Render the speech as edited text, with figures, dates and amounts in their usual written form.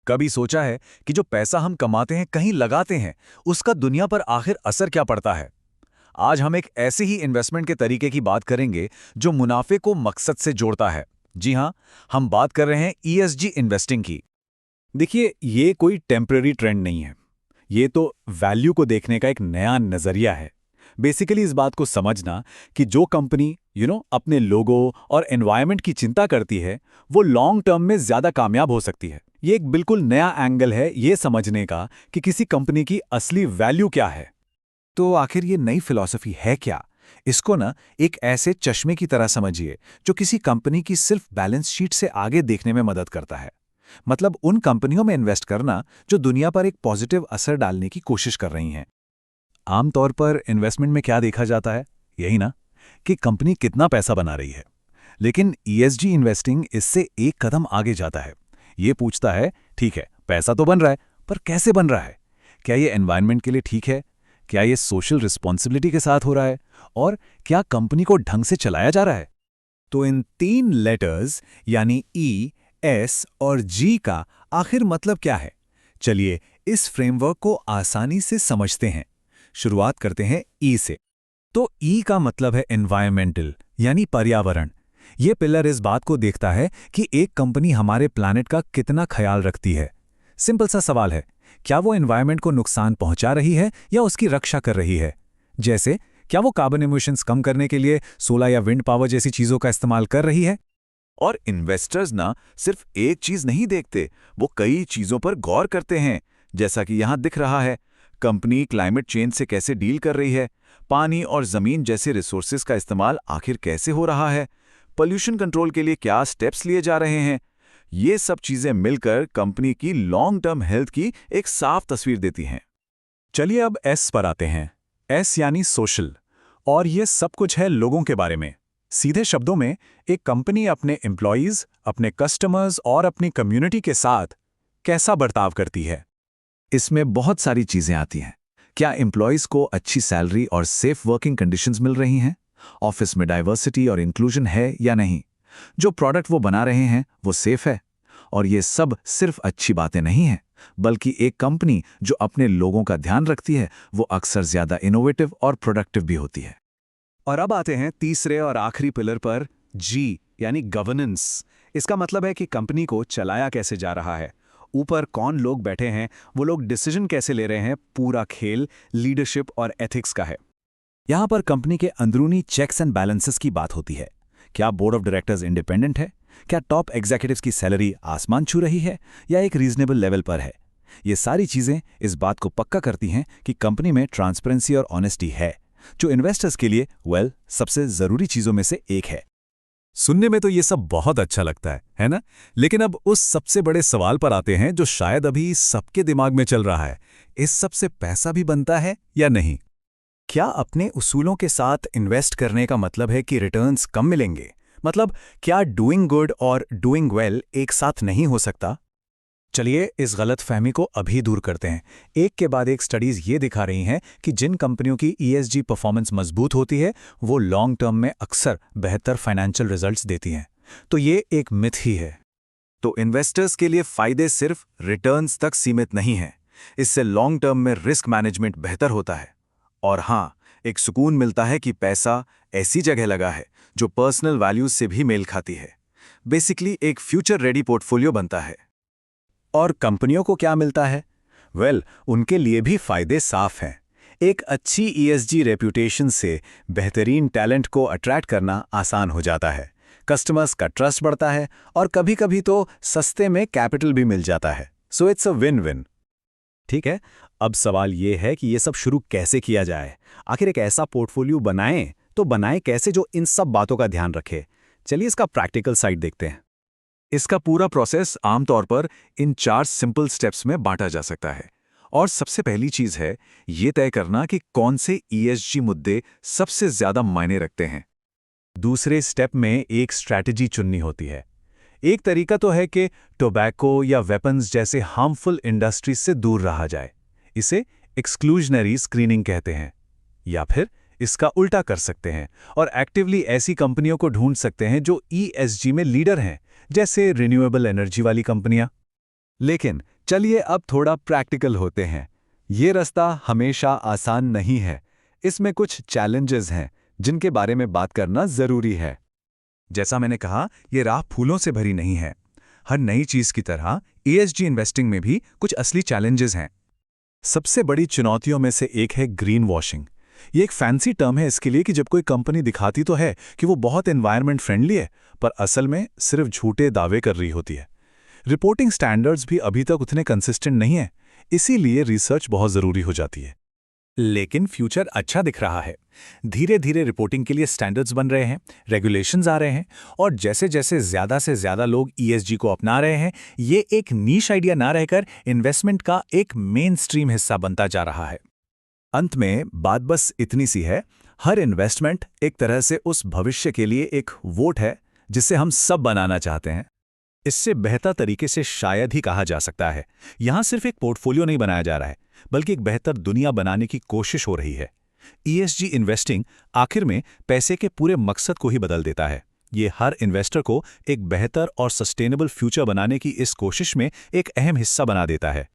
कभी सोचा है कि जो पैसा हम कमाते हैं कहीं लगाते हैं, उसका दुनिया पर आखिर असर क्या पड़ता है? आज हम एक ऐसे ही इन्वेस्टमेंट के तरीके की बात करेंगे जो मुनाफे को मकसद से जोड़ता है। जी हां, हम बात कर रहे हैं ईएसजी इन्वेस्टिंग की। देखिए, ये कोई टेम्पररी ट्रेंड नहीं है। ये तो वैल्यू को देखने का एक नया नजरिया है। बेसिकली इस बात को समझना कि जो कंपनी अपने लोगों और एनवायरनमेंट की चिंता करती है, वो लॉन्ग टर्म में ज्यादा कामयाब हो सकती है। ये एक बिल्कुल नया एंगल है ये समझने का कि किसी कंपनी की असली वैल्यू क्या है। तो आखिर ये नई फिलॉसफी है क्या? इसको ना एक ऐसे चश्मे की तरह समझिए जो किसी कंपनी की सिर्फ बैलेंस शीट से आगे देखने में मदद करता है। मतलब उन कंपनियों में इन्वेस्ट करना जो दुनिया पर एक पॉजिटिव असर डालने की कोशिश कर रही हैं। आमतौर पर इन्वेस्टमेंट में क्या देखा जाता है? यही ना, कि कंपनी कितना पैसा बना रही है। लेकिन ईएसजी इन्वेस्टिंग इससे एक कदम आगे जाता है। ये पूछता है, ठीक है, पैसा तो बन रहा है, पर कैसे बन रहा है? क्या ये एनवायरनमेंट के लिए ठीक है? क्या ये सोशल रिस्पॉन्सिबिलिटी के साथ हो रहा है? और क्या कंपनी को ढंग से चलाया जा रहा है? तो इन 3 लेटर्स यानी ई, एस और जी का आखिर मतलब क्या है? चलिए इस फ्रेमवर्क को आसानी से समझते हैं। शुरुआत करते हैं ई से। तो ई का मतलब है एनवायरमेंटल यानी पर्यावरण। ये पिलर इस बात को देखता है कि एक कंपनी हमारे प्लैनेट का कितना ख्याल रखती है। सिंपल सा सवाल है, क्या वो एनवायरनमेंट को नुकसान पहुंचा रही है या उसकी रक्षा कर रही है? जैसे क्या वो कार्बन एमिशंस कम करने के लिए सोलर या विंड पावर जैसी चीजों का इस्तेमाल कर रही है? और इन्वेस्टर्स ना सिर्फ एक चीज नहीं देखते, वो कई चीजों पर गौर करते हैं। जैसा कि यहां दिख रहा है, कंपनी क्लाइमेट चेंज से कैसे डील कर रही है, पानी और जमीन जैसे रिसोर्सेज का इस्तेमाल आखिर कैसे हो रहा है, पोल्यूशन कंट्रोल के लिए क्या स्टेप्स लिए जा रहे हैं। ये सब चीजें मिलकर कंपनी की लॉन्ग टर्म हेल्थ की एक साफ तस्वीर देती हैं। चलिए अब एस पर आते हैं। एस यानी सोशल। और ये सब कुछ है लोगों के बारे में। सीधे शब्दों में, एक कंपनी अपने एम्प्लॉयज, अपने कस्टमर्स और अपनी कम्युनिटी के साथ कैसा बर्ताव करती है। इसमें बहुत सारी चीजें आती हैं। क्या एम्प्लॉयज को अच्छी सैलरी और सेफ वर्किंग कंडीशंस मिल रही हैं? ऑफिस में डाइवर्सिटी और इंक्लूजन है या नहीं? जो प्रोडक्ट वो बना रहे हैं वो सेफ है? और ये सब सिर्फ अच्छी बातें नहीं हैं, बल्कि एक कंपनी जो अपने लोगों का ध्यान रखती है वो अक्सर ज्यादा इनोवेटिव और प्रोडक्टिव भी होती है। और अब आते हैं तीसरे और आखिरी पिलर पर, जी यानी गवर्नेंस। इसका मतलब है कि कंपनी को चलाया कैसे जा रहा है, ऊपर कौन लोग बैठे हैं, वो लोग डिसीजन कैसे ले रहे हैं। पूरा खेल लीडरशिप और एथिक्स का है। यहां पर कंपनी के अंदरूनी चेक्स एंड बैलेंसेस की बात होती है। क्या बोर्ड ऑफ डायरेक्टर्स इंडिपेंडेंट है? क्या टॉप एग्जीक्यूटिव्स की सैलरी आसमान छू रही है या एक रीजनेबल लेवल पर है? ये सारी चीजें इस बात को पक्का करती हैं कि कंपनी में ट्रांसपेरेंसी और ऑनेस्टी है, जो इन्वेस्टर्स के लिए सबसे जरूरी चीजों में से एक है। सुनने में तो ये सब बहुत अच्छा लगता है ना? लेकिन अब उस सबसे बड़े सवाल पर आते हैं जो शायद अभी सबके दिमाग में चल रहा है। इस सब से पैसा भी बनता है या नहीं? क्या अपने उसूलों के साथ इन्वेस्ट करने का मतलब है कि रिटर्न्स कम मिलेंगे? मतलब क्या डूइंग गुड और डूइंग वेल एक साथ नहीं हो सकता? चलिए इस गलत फहमी को अभी दूर करते हैं। एक के बाद एक स्टडीज ये दिखा रही हैं कि जिन कंपनियों की ईएसजी परफॉर्मेंस मजबूत होती है वो लॉन्ग टर्म में अक्सर बेहतर फाइनेंशियल रिजल्ट्स देती हैं। तो ये एक मिथ ही है। तो इन्वेस्टर्स के लिए फायदे सिर्फ रिटर्न्स तक सीमित नहीं हैं। इससे लॉन्ग टर्म में रिस्क मैनेजमेंट बेहतर होता है। और हाँ, एक सुकून मिलता है कि पैसा ऐसी जगह लगा है जो पर्सनल वैल्यूज से भी मेल खाती है। बेसिकली एक फ्यूचर रेडी पोर्टफोलियो बनता है। और कंपनियों को क्या मिलता है? उनके लिए भी फायदे साफ हैं। एक अच्छी ईएसजी रेप्यूटेशन से बेहतरीन टैलेंट को अट्रैक्ट करना आसान हो जाता है, कस्टमर्स का ट्रस्ट बढ़ता है और कभी-कभी तो सस्ते में कैपिटल भी मिल जाता है। So it's a win win. ठीक है, अब सवाल ये है कि ये सब शुरू कैसे किया जाए। आखिर एक ऐसा पोर्टफोलियो बनाएं तो बनाएं कैसे जो इन सब बातों का ध्यान रखे। चलिए इसका प्रैक्टिकल साइड देखते हैं। इसका पूरा प्रोसेस आमतौर पर इन 4 सिंपल स्टेप्स में बांटा जा सकता है। और सबसे पहली चीज है ये तय करना कि कौन से ईएसजी मुद्दे सबसे ज्यादा मायने रखते हैं। दूसरे स्टेप में एक स्ट्रैटेजी चुननी होती है। एक तरीका तो है कि टोबैको या वेपन्स जैसे हार्मफुल इंडस्ट्रीज से दूर रहा जाए। इसे एक्सक्लूजनरी स्क्रीनिंग कहते हैं। या फिर इसका उल्टा कर सकते हैं और एक्टिवली ऐसी कंपनियों को ढूंढ सकते हैं जो ईएसजी में लीडर हैं, जैसे रिन्यूएबल एनर्जी वाली कंपनियां। लेकिन चलिए अब थोड़ा प्रैक्टिकल होते हैं। ये रास्ता हमेशा आसान नहीं है। इसमें कुछ चैलेंजेस हैं जिनके बारे में बात करना ज़रूरी है। जैसा मैंने कहा, ये राह फूलों से भरी नहीं है। हर नई चीज की तरह ESG इन्वेस्टिंग में भी कुछ असली चैलेंजेस हैं। सबसे बड़ी चुनौतियों में से एक है ग्रीन वॉशिंग। ये एक फैंसी टर्म है इसके लिए कि जब कोई कंपनी दिखाती तो है कि वो बहुत एनवायरनमेंट फ्रेंडली है, पर असल में सिर्फ झूठे दावे कर रही होती है। रिपोर्टिंग स्टैंडर्ड्स भी अभी तक उतने कंसिस्टेंट नहीं है, इसीलिए रिसर्च बहुत ज़रूरी हो जाती है। लेकिन फ्यूचर अच्छा दिख रहा है। धीरे धीरे रिपोर्टिंग के लिए स्टैंडर्ड्स बन रहे हैं, रेगुलेशंस आ रहे हैं, और जैसे जैसे ज़्यादा से ज़्यादा लोग ESG को अपना रहे हैं, ये एक नीश आइडिया ना रहकर इन्वेस्टमेंट का एक मेन स्ट्रीम हिस्सा बनता जा रहा है। अंत में बात बस इतनी सी है, हर इन्वेस्टमेंट एक तरह से उस भविष्य के लिए एक वोट है जिसे हम सब बनाना चाहते हैं। इससे बेहतर तरीके से शायद ही कहा जा सकता है, यहाँ सिर्फ एक पोर्टफोलियो नहीं बनाया जा रहा है, बल्कि एक बेहतर दुनिया बनाने की कोशिश हो रही है। ESG इन्वेस्टिंग आखिर में पैसे के पूरे मकसद को ही बदल देता है। ये हर इन्वेस्टर को एक बेहतर और सस्टेनेबल फ्यूचर बनाने की इस कोशिश में एक अहम हिस्सा बना देता है।